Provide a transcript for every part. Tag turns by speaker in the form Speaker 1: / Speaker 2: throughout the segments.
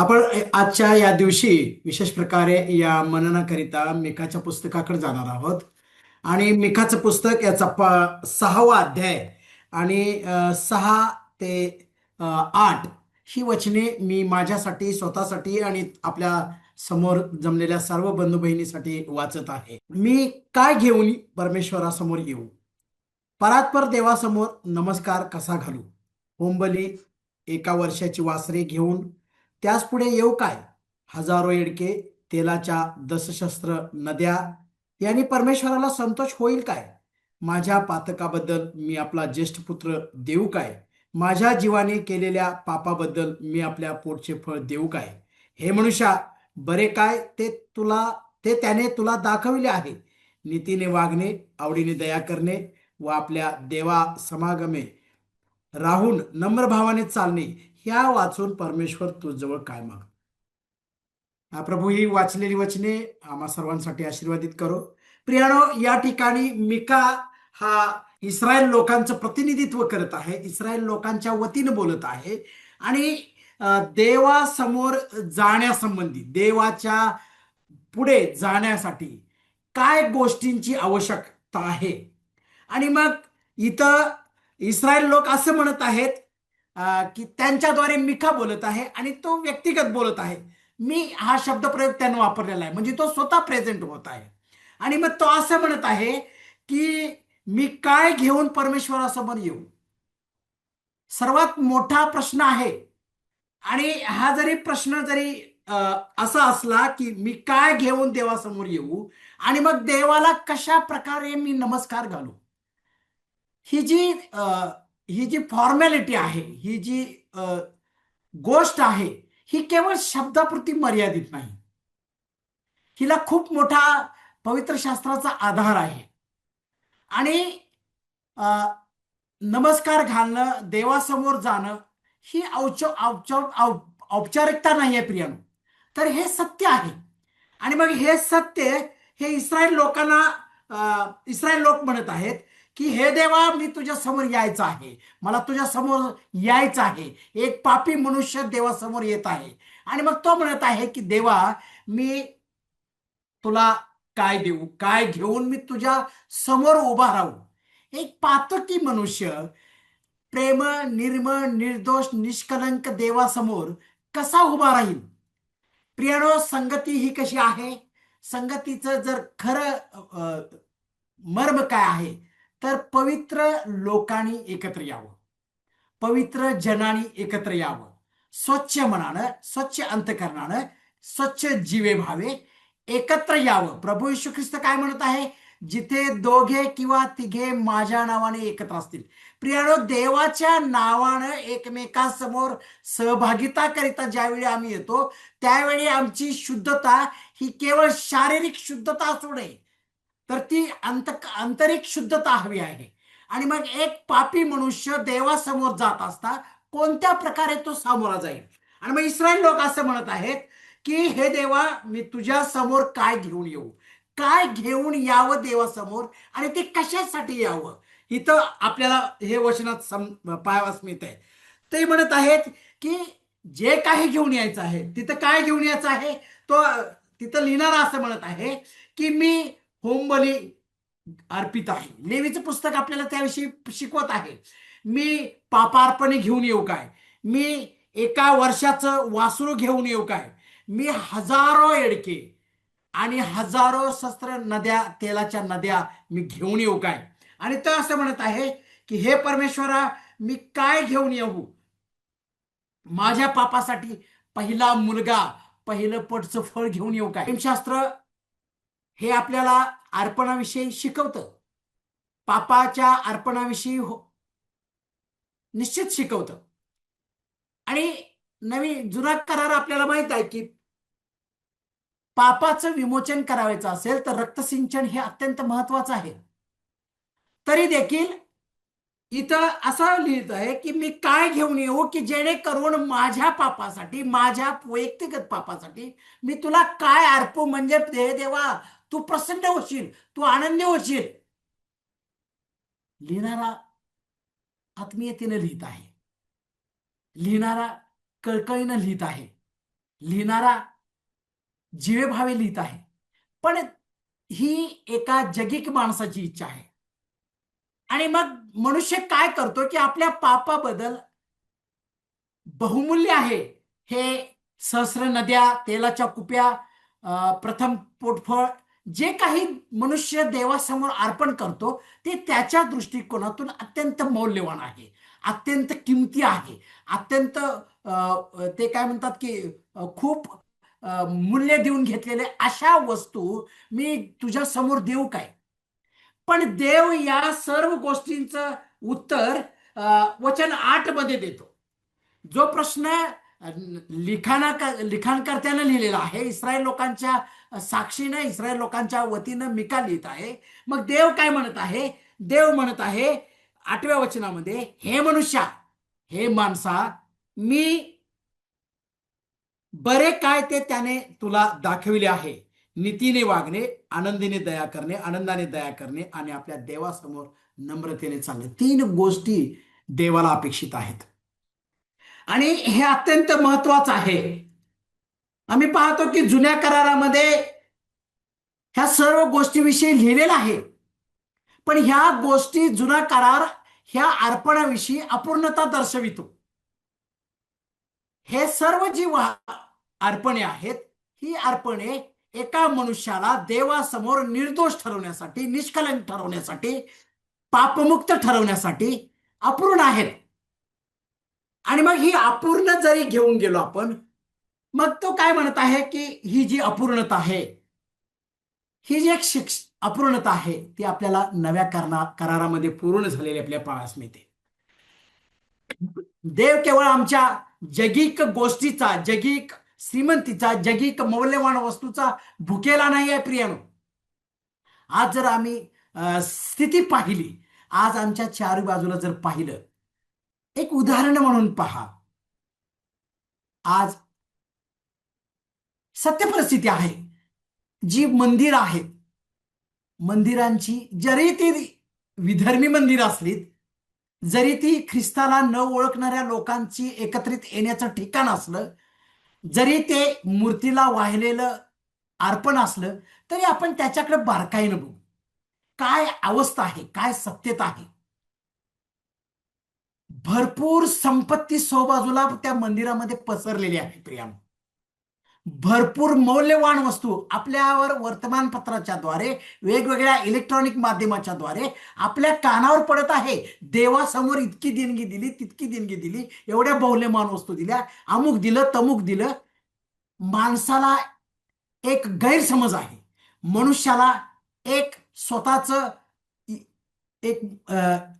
Speaker 1: आपण आजच्या या दिवशी विशेष प्रकारे या मननाकरिता मिकाच्या पुस्तकाकडे जाणार आहोत. आणि मिकाचं पुस्तक याचा 6वा अध्याय आणि 6 ते 8 ही वचने मी माझ्यासाठी स्वतःसाठी आणि आपल्या समोर जमलेल्या सर्व बंधू बहिणीसाठी वाचत आहे. मी काय घेऊन परमेश्वरासमोर येऊ? परात्पर देवासमोर नमस्कार कसा घालू? होंबली, 1 वर्षाची वासरे घेऊन त्यास पुढे येऊ काय? हजारो येडके, तेलाच्या दशशस्त्र नद्या यांनी परमेश्वराला संतोष होईल काय? माझ्या पातकाबद्दल मी आपला ज्येष्ठ पुत्र देऊ काय? माझ्या जीवाने केलेल्या पापाबद्दल मी आपल्या पोटचे फळ देऊ काय? हे मनुष्या, बरे काय ते त्याने तुला दाखविले आहे. नीतीने वागणे, आवडीने दया करणे व आपल्या देवा समागमे राहून नम्र भावाने चालणे, ह्या वाचून परमेश्वर तुझजवळ काय माग. प्रभू, ही वाचलेली वचने आम्हा सर्वांसाठी आशीर्वादित करो. प्रियानो, या ठिकाणी मिका हा इस्रायल लोकांचं प्रतिनिधित्व करत आहे, इस्रायल लोकांच्या वतीनं बोलत आहे. आणि देवासमोर जाण्यासंबंधी, देवाच्या पुढे जाण्यासाठी काय गोष्टींची आवश्यकता आहे. आणि मग इथं इस्रायल लोक असं म्हणत आहेत की त्यांच्याद्वारे मिका बोलत आहे आणि तो व्यक्तिगत बोलत आहे. मी हा शब्दप्रयोग त्यानं वापरलेला आहे, म्हणजे तो स्वतः प्रेझेंट होत आहे. आणि मग तो असं म्हणत आहे की मी काय घेऊन परमेश्वरासमोर येऊ? सर्वात मोठा प्रश्न आहे. आणि हा जरी प्रश्न जरी असा असला की मी काय घेऊन देवासमोर येऊ आणि मग देवाला कशा प्रकारे मी नमस्कार घालू, ही जी ही जी फॉर्मॅलिटी आहे, ही जी गोष्ट आहे, ही केवळ शब्दापुरती मर्यादित नाही. हिला खूप मोठा पवित्र शास्त्राचा आधार आहे. आणि अ, नमस्कार घालणं, देवासमोर जाणं, ही औपचारिकता नाही आहे प्रियानो, तर हे सत्य आहे. आणि मग हे सत्य हे इस्रायल लोकांना, इस्रायल लोक म्हणत आहेत की हे देवा, मी तुझ्या समोर यायचं आहे, मला तुझ्या समोर यायचं आहे. एक पापी मनुष्य देवासमोर येत आहे आणि मग तो म्हणत आहे की देवा, मी तुला काय देऊ, काय घेऊन मी तुझ्या समोर उभा राहू? एक पातकी मनुष्य प्रेम, निर्मळ, निर्दोष, निष्कलंक देवासमोर कसा उभा राहील? प्रियानो, संगती ही कशी आहे? संगतीचं जर खरं मर्म काय आहे, तर पवित्र लोकांनी एकत्र यावं, पवित्र जनानी एकत्र यावं, स्वच्छ मनानं, स्वच्छ अंतकरणानं, स्वच्छ जीवे भावे एकत्र यावं. प्रभू येशू ख्रिस्त काय म्हणत आहे? जिथे दोघे किंवा तिघे माझ्या नावाने एकत्र असतील. प्रियानो, देवाच्या नावानं एकमेकांसमोर सहभागिता करिता ज्यावेळी आम्ही येतो, त्यावेळी आमची शुद्धता ही केवळ शारीरिक शुद्धता असू नये, तर ती आंतरिक शुद्धता हवी आहे. आणि मग एक पापी मनुष्य देवासमोर जात असता कोणत्या प्रकारे तो सामोरा जाईल? आणि मग इस्रायल लोक असं म्हणत आहेत की हे देवा, मी तुझ्या समोर काय घेऊन येऊ? काय घेऊन यावं देवासमोर आणि ते कशासाठी यावं? इथं आपल्याला हे वचनात पायावास मिळत आहे. ते म्हणत आहेत की जे काही घेऊन यायचं आहे, तिथं काय घेऊन यायचं आहे? तो तिथं लिहिणारा असं म्हणत आहे की मी होमबली अर्पित आहे. लेवीचं पुस्तक आपल्याला त्याविषयी शिकवत आहे. मी पापार्पणे घेऊन येऊ काय? मी 1 वर्षाचं वासरू घेऊन येऊ काय? मी हजारो येडके आणि हजारो शस्त्र नद्या, तेलाच्या नद्या मी घेऊन येऊ काय? आणि तो असं म्हणत आहे की हे परमेश्वरा, मी काय घेऊन येऊ? माझ्या पापासाठी पहिला मुलगा, पहिलं पटचं फळ घेऊन येऊ काय? प्रेमशास्त्र हे आपल्याला अर्पणाविषयी शिकवतं, पापाच्या अर्पणाविषयी निश्चित शिकवतं. आणि नवीन जुना करार आपल्याला माहित आहे की पापाचं विमोचन करायचं असेल तर रक्तसिंचन हे अत्यंत महत्वाचं आहे. तरी देखील इथं असं लिहित आहे की मी काय घेऊन येऊ की जेणेकरून माझ्या पापासाठी, माझ्या वैयक्तिक पापासाठी मी तुला काय अर्पू? म्हणजे हे देवा, तू प्रसन्न होशील, तू आनंदी होशील. लिहिणारा आत्मीयतेने लिहित आहे, लिहिणारा कळकळीनं लिहित आहे. लिहिणारा जीवेभावे लिहित आहे, पण ही एका जगिक माणसाची इच्छा आहे. आणि मग मनुष्य काय करतो की आपल्या पापाबद्दल बहुमूल्य आहे हे सहस्र नद्या, तेलाच्या कुप्या, प्रथम पोटफळ, जे काही मनुष्य देवासमोर अर्पण करतो ते त्याच्या दृष्टिकोनातून अत्यंत मौल्यवान आहे, अत्यंत किमती आहे, अत्यंत ते काय म्हणतात की खूप मूल्य देऊन घेतलेले अशा वस्तू मी तुझ्या समोर देऊ काय? पण देव या सर्व गोष्टींचं उत्तर वचन 8 मध्ये देतो. जो प्रश्न लिखाणकर्त्यानं लिहिलेला आहे, इस्रायल लोकांच्या साक्षीनं, इस्रायल लोकांच्या वतीनं मिका लिहित आहे. मग देव काय म्हणत आहे? देव म्हणत आहे 8व्या वचनामध्ये, हे मनुष्या, हे माणसा, मी बरे काय ते त्याने तुला दाखविले आहे. नीतीने वागणे, आनंदीने दया करणे, आनंदाने दया करणे आणि आपल्या देवासमोर नम्रतेने चालणे. 3 गोष्टी देवाला अपेक्षित आहेत आणि हे अत्यंत महत्वाचं आहे. आम्ही पाहतो की जुन्या करारामध्ये ह्या सर्व गोष्टीविषयी लिहिलेलं आहे, पण ह्या गोष्टी, जुना करार ह्या अर्पणाविषयी अपूर्णता दर्शवितो. हे सर्व जी अर्पणे आहेत, ही अर्पणे एका मनुष्याला देवासमोर निर्दोष ठरवण्यासाठी, निष्कलंक ठरवण्यासाठी, पापमुक्त ठरवण्यासाठी अपूर्ण आहेत. आणि मग ही अपूर्ण जरी घेऊन गेलो आपण, मग तो काय म्हणत आहे की ही जी अपूर्णता आहे, ही जी एक अपूर्णता आहे, ती आपल्याला नव्या करारामध्ये पूर्ण झालेली आपल्या पाहास मिळते. देव केवळ आमच्या जगिक गोष्टीचा, जगिक श्रीमंतीचा, जगिक मौल्यवान वस्तूचा भुकेला नाही आहे प्रियानो. आज जर आम्ही स्थिती पाहिली, आज आमच्या चारी बाजूला जर पाहिलं, एक उदाहरण म्हणून पहा, आज सत्य परिस्थिती आहे, जी मंदिर आहेत, मंदिरांची, जरी ती विधर्मी मंदिर असलीत, जरी ती ख्रिस्ताला न ओळखणाऱ्या लोकांची एकत्रित येण्याचं ठिकाण असलं, जरी ते मूर्तीला वाहिलेलं अर्पण असलं, तरी आपण त्याच्याकडे बारकाईनं बघू, काय अवस्था आहे, काय सत्यता आहे. भरपूर संपत्ती सोबाजूला त्या मंदिरामध्ये पसरलेली आहे प्रियानो. भरपूर मौल्यवान वस्तू आपल्यावर वर्तमानपत्राच्या द्वारे, वेगवेगळ्या इलेक्ट्रॉनिक माध्यमाच्या द्वारे आपल्या कानावर पडत आहे. देवासमोर इतकी देणगी दिली, तितकी देणगी दिली, एवढ्या मौल्यवान वस्तू दिल्या, अमुक दिलं, तमुक दिलं. माणसाला एक गैरसमज आहे, मनुष्याला एक स्वतःच एक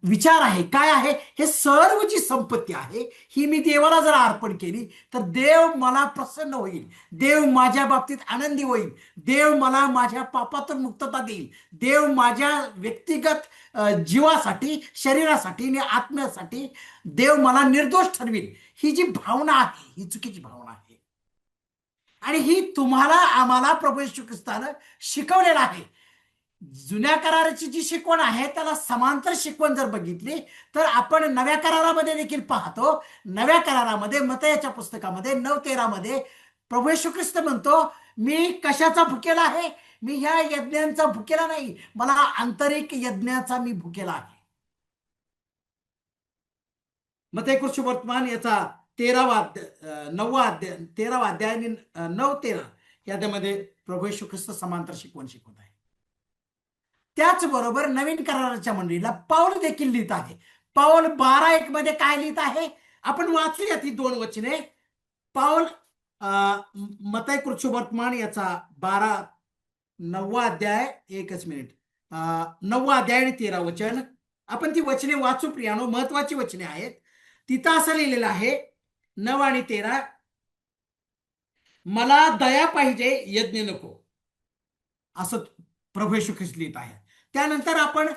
Speaker 1: विचार आहे. काय आहे? हे सर्व जी संपत्ती आहे, ही मी देवाला जर अर्पण केली तर देव मला प्रसन्न होईल, देव माझ्या बाबतीत आनंदी होईल, देव मला माझ्या पापातून मुक्तता देईल, देव माझ्या व्यक्तिगत जीवासाठी, शरीरासाठी आणि आत्म्यासाठी देव मला निर्दोष ठरवेल. ही जी भावना आहे, ही चुकीची भावना आहे आणि ही तुम्हाला, आम्हाला प्रभू येशू ख्रिस्तानं शिकवलेलं आहे. जुन्या कराराची जी शिकवण आहे, त्याला समांतर शिकवण जर बघितली तर आपण नव्या करारामध्ये देखील पाहतो. नव्या करारामध्ये, मत्तयाच्या पुस्तकामध्ये 9:13 मध्ये प्रभू येशू ख्रिस्त म्हणतो, मी कशाचा भुकेला आहे? मी ह्या यज्ञांचा भुकेला नाही, मला आंतरिक यज्ञाचा मी भुकेला आहे. मत्तय वर्तमान याचा 9वा अध्याय 13वा अध्याय आणि 9:13 यामध्ये प्रभू येशू ख्रिस्त समांतर शिकवण शिकवत आहे. त्याचबरोबर नवीन कराराच्या मंडळीला पाऊल देखील लिहित आहे. पाऊल 12:1 मध्ये काय लिहित आहे आपण वाचूया ती 2 वचने. पाऊल मत्तय वर्तमान याचा 9वा अध्याय, एकच मिनिट, 9वा अध्याय आणि 13 वचन. आपण ती वचने वाचू प्रियानो, महत्वाची वचने आहेत. तिथं असं लिहिलेलं आहे 9 आणि 13, मला दया पाहिजे, यज्ञ नको, असं प्रभू येशू ख्रिस्त लिहित आहे. त्यानंतर आपण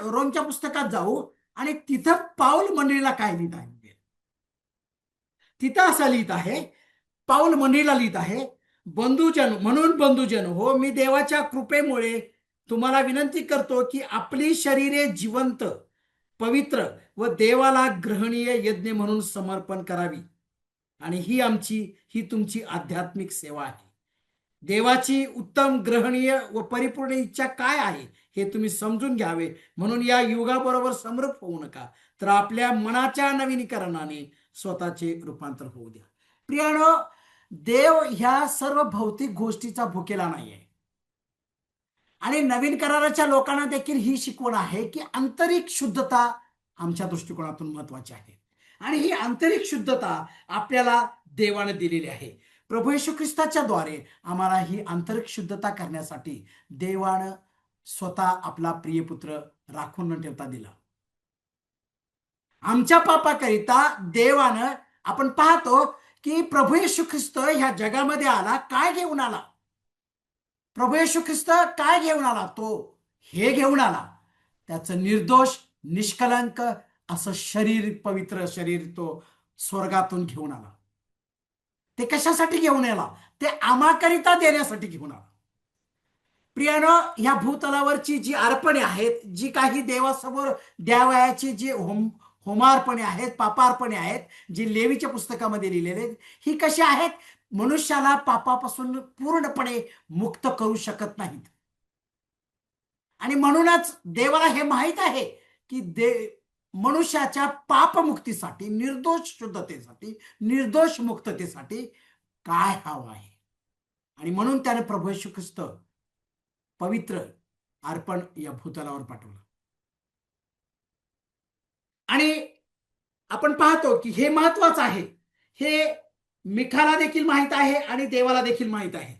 Speaker 1: रोमच्या पुस्तकात जाऊ आणि तिथं पाऊल मंडळीला काय लिहित आहे, तिथं असं लिहित आहे, पाऊल मंडळीला लिहित आहे, बंधुजन म्हणून बंधुजन हो, मी देवाच्या कृपेमुळे तुम्हाला विनंती करतो की आपली शरीरे जिवंत, पवित्र व देवाला ग्रहणीय यज्ञ म्हणून समर्पण करावी. आणि ही तुमची आध्यात्मिक सेवा आहे. देवाची उत्तम, ग्रहणीय व परिपूर्ण इच्छा काय आहे हे तुम्ही समजून घ्यावे. म्हणून या युगाबरोबर समरूप होऊ नका, तर आपल्या मनाच्या नवीनीकरणाने स्वतःचे रूपांतर होऊ द्या. प्रियानो, देव ह्या सर्व भौतिक गोष्टीचा भुकेला नाहीये. आणि नवीन कराराच्या लोकांना देखील ही शिकवण आहे की आंतरिक शुद्धता आमच्या दृष्टिकोनातून महत्वाची आहे. आणि ही आंतरिक शुद्धता आपल्याला देवाने दिलेली आहे. प्रभू येशू ख्रिस्ताच्या द्वारे आम्हाला ही आंतरिक शुद्धता करण्यासाठी देवानं स्वतः आपला प्रियपुत्र राखून न ठेवता दिला. आमच्या पापाकरिता देवानं, आपण पाहतो की प्रभू येशू ख्रिस्त ह्या जगामध्ये आला, काय घेऊन आला? प्रभू येशू ख्रिस्त काय घेऊन आला? तो हे घेऊन आला, त्याचं निर्दोष, निष्कलंक असं शरीर, पवित्र शरीर तो स्वर्गातून घेऊन आला. ते कशासाठी घेऊन आला? ते आम्हाकरिता देण्यासाठी घेऊन आला. प्रियानो, ह्या भूतलावरची जी अर्पणे आहेत, जी काही देवासमोर द्यावयाची जी होमार्पणे आहेत, पापार्पणे आहेत, जी लेवीच्या पुस्तकामध्ये लिहिलेले आहेत, ही कशी आहेत? मनुष्याला पापापासून पूर्णपणे मुक्त करू शकत नाहीत. आणि म्हणूनच देवाला हे माहित आहे की मनुष्याच्या पापमुक्तीसाठी, निर्दोष शुद्धतेसाठी, निर्दोष मुक्ततेसाठी काय हवं आहे. आणि म्हणून त्याने प्रभू येशू ख्रिस्त पवित्र अर्पण या भूतलावर पाठवलं. आणि आपण पाहतो की हे महत्वाचं आहे. हे मिखाला देखील माहित आहे आणि देवाला देखील माहित आहे.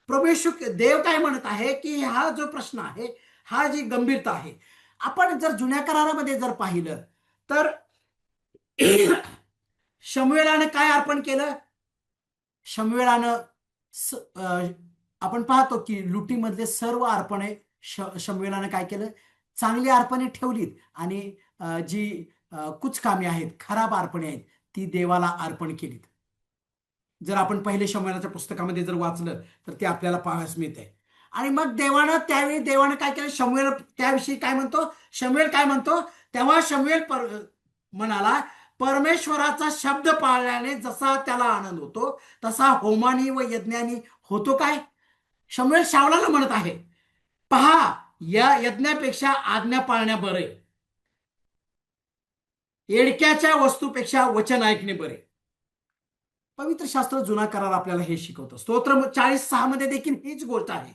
Speaker 1: प्रभू येशू, देव काय म्हणत आहे की हा जो प्रश्न आहे, हा जी गंभीरता आहे, आपण जर जुन्या करारामध्ये जर पाहिलं तर शमूएलाने काय अर्पण केलं? शमूएलानं आपण पाहतो की लुटीमधले सर्व अर्पणे शमूएलानं काय केलं? चांगली अर्पणे ठेवलीत आणि जी कुचकामी आहेत, खराब अर्पणे आहेत, ती देवाला अर्पण केलीत. जर आपण पहिले शमूएलाच्या पुस्तकामध्ये जर वाचलं तर ते आपल्याला पाहायला मिळते. आणि मग त्यावेळी देवानं काय केलं? शमूएल त्याविषयी काय म्हणतो? शमूएल काय म्हणतो? तेव्हा शमूएल म्हणाला, परमेश्वराचा शब्द पाळल्याने जसा त्याला आनंद होतो, तसा होमानी व यज्ञानी होतो काय? शमूएल शाऊलाला म्हणत आहे, पहा, या यज्ञापेक्षा आज्ञा पाळण्या बरे, येडक्याच्या वस्तूपेक्षा वचन ऐकणे बरे. पवित्र शास्त्र, जुना करार आपल्याला हे शिकवतं. स्तोत्र 40:6 मध्ये देखील हीच गोष्ट आहे.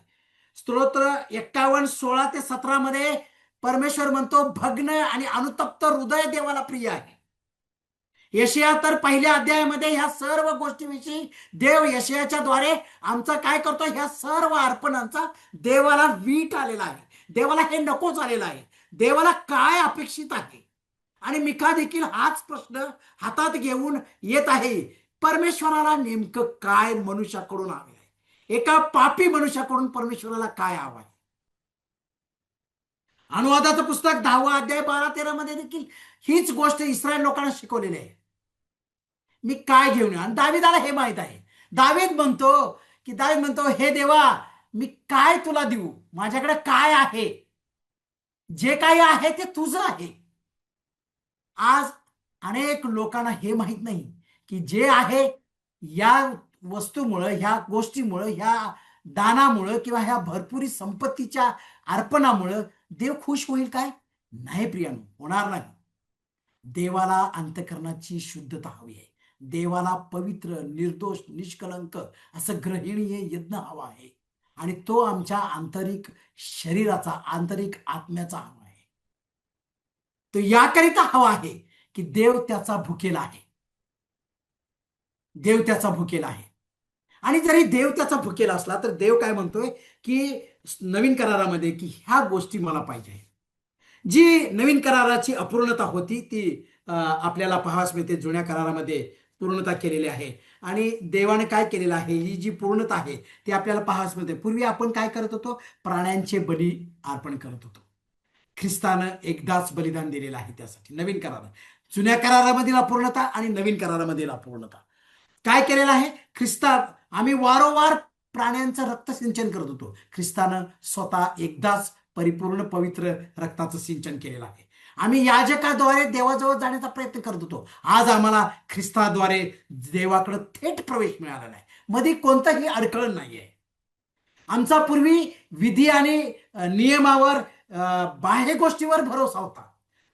Speaker 1: स्तोत्र 51:16 ते 17 मध्ये परमेश्वर म्हणतो, भग्न आणि अनुतप्त हृदय देवाला प्रिय आहे. यशया तर पहिल्या अध्यायामध्ये ह्या सर्व गोष्टीविषयी देव यशयाच्या द्वारे आमचा काय करतो? ह्या सर्व अर्पणांचा देवाला वीट आलेला आहे. देवाला हे नको झालेलं आहे. देवाला काय अपेक्षित आहे? आणि मिका देखील हाच प्रश्न हातात घेऊन येत आहे. परमेश्वराला नेमकं काय मनुष्याकडून हवे आहे? एका पापी मनुष्याकडून परमेश्वराला काय हवं आहे? अनुवादाचं पुस्तक 10वा अध्याय 12-13 मध्ये देखील हीच गोष्ट इस्रायल लोकांना शिकवलेली आहे. मी काय घेऊन येऊ? आणि दावीदाला हे माहित आहे. दावीद म्हणतो, हे देवा, मी काय तुला देऊ? माझ्याकडे काय आहे? जे काही आहे ते तुझं आहे. आज अनेक लोकांना हे माहित नाही की जे आहे, या वस्तूमुळं, ह्या गोष्टीमुळं, ह्या दानामुळं किंवा ह्या भरपुरी संपत्तीच्या अर्पणामुळं देव खुश होईल काय? नाही प्रियानो, होणार नाही. देवाला अंतःकरणाची शुद्धता हवी आहे. देवाला पवित्र, निर्दोष, निष्कलंक असं ग्रहणीय यज्ञ हवा आहे. आणि तो आमच्या आंतरिक शरीराचा, आंतरिक आत्म्याचा हवा आहे. तो याकरिता हवा आहे की देव त्याचा भुकेला आहे. देव त्याचा भुकेला आहे. आणि जरी देव त्याचा भुकेला असला तर देव काय म्हणतोय की नवीन करारामध्ये की ह्या गोष्टी मला पाहिजे. जी नवीन कराराची अपूर्णता होती ती आपल्याला पाहावयास मिळते. जुन्या करारामध्ये पूर्णता केलेली आहे. आणि देवाने काय केलेलं आहे, ही जी पूर्णता आहे ती आपल्याला पाहावयास मिळते. पूर्वी आपण काय करत होतो? प्राण्यांचे बली अर्पण करत होतो. ख्रिस्तानं एकदाच बलिदान दिलेलं आहे त्यासाठी. नवीन करारात, जुन्या करारामधील अपूर्णता आणि नवीन करारामधील अपूर्णता काय केलेलं आहे? आम्ही वारंवार प्राण्यांचं रक्त सिंचन करत होतो. ख्रिस्तानं स्वतः एकदाच परिपूर्ण पवित्र रक्ताचं सिंचन केलेलं आहे. आम्ही याजकाद्वारे देवाजवळ जाण्याचा प्रयत्न करत होतो. आज आम्हाला ख्रिस्ताद्वारे देवाकडे थेट प्रवेश मिळालेला आहे. मध्ये कोणताही अडखळण नाहीये. आमचा पूर्वी विधी आणि नियमावर, बाह्य गोष्टीवर भरोसा होता.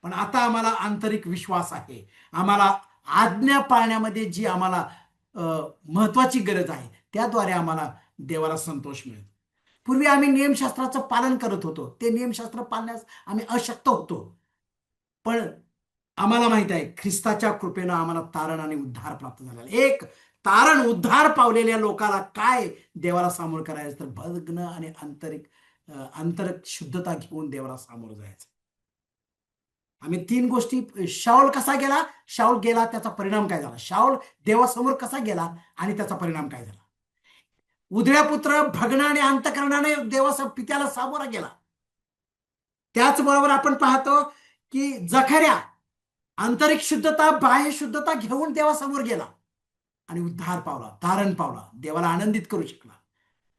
Speaker 1: पण आता आम्हाला आंतरिक विश्वास आहे. आम्हाला आज्ञा पाळण्यामध्ये जी आम्हाला महत्वाची गरज आहे त्याद्वारे आम्हाला देवाला संतोष मिळतो. पूर्वी आम्ही नियमशास्त्राचं पालन करत होतो. ते नियमशास्त्र पाळण्यास आम्ही अशक्त होतो. पण आम्हाला माहित आहे ख्रिस्ताच्या कृपेनं आम्हाला तारण आणि उद्धार प्राप्त झालेला. एक तारण उद्धार पावलेल्या लोकाला काय देवाला सामोरं करायचं तर भग्न आणि आंतरिक शुद्धता घेऊन देवाला सामोरं जायचं. आम्ही तीन गोष्टी, शाऊल कसा गेला, शाऊल गेला त्याचा परिणाम काय झाला, शाऊल देवासमोर कसा गेला आणि त्याचा परिणाम काय झाला. उधळ्या पुत्र भग्न आणि अंतकरणाने देवासमोर पित्याला सामोरा गेला. त्याचबरोबर आपण पाहतो की जखर्या आंतरिक शुद्धता बाह्य शुद्धता घेऊन देवासमोर गेला आणि उद्धार पावला, तारण पावला, देवाला आनंदित करू शकला,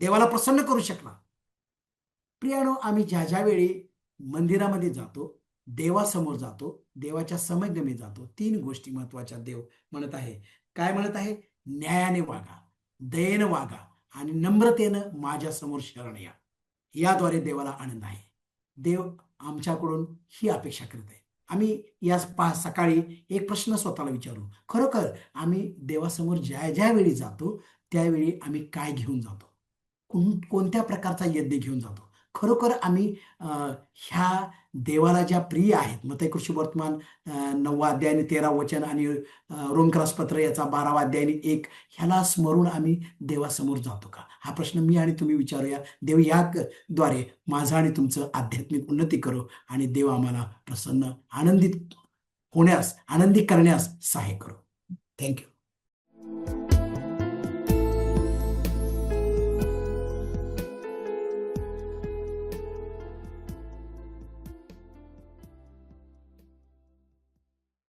Speaker 1: देवाला प्रसन्न करू शकला. प्रियानो, आम्ही ज्या ज्या वेळी मंदिरामध्ये जातो, देवासमोर जातो, देवाच्या समगमी जातो, तीन गोष्टी महत्वाच्या देव म्हणत आहे. काय म्हणत आहे? न्यायाने वागा, दयेनं वागा आणि नम्रतेनं माझ्या समोर शरण या. याद्वारे देवाला आनंद आहे. देव आमच्याकडून ही अपेक्षा करत आहे. आम्ही या सकाळी एक प्रश्न स्वतःला विचारू, खरोखर आम्ही देवासमोर ज्या ज्या वेळी जातो त्यावेळी आम्ही काय घेऊन जातो, कोणत्या प्रकारचा यज्ञ घेऊन जातो. खरोखर आम्ही ह्या देवाला ज्या प्रिय आहेत, मत्तई वर्तमान 9 अध्याय आणि 13 वचन आणि रोमकरास पत्र याचा 12 अध्याय आणि 1 ह्याला स्मरून आम्ही देवासमोर जातो का? हा प्रश्न मी आणि तुम्ही विचारूया. देव याद्वारे माझं आणि तुमचं आध्यात्मिक उन्नती करो आणि देव आम्हाला प्रसन्न, आनंदित होण्यास, आनंदी करण्यास सहाय्य करो. थँक्यू.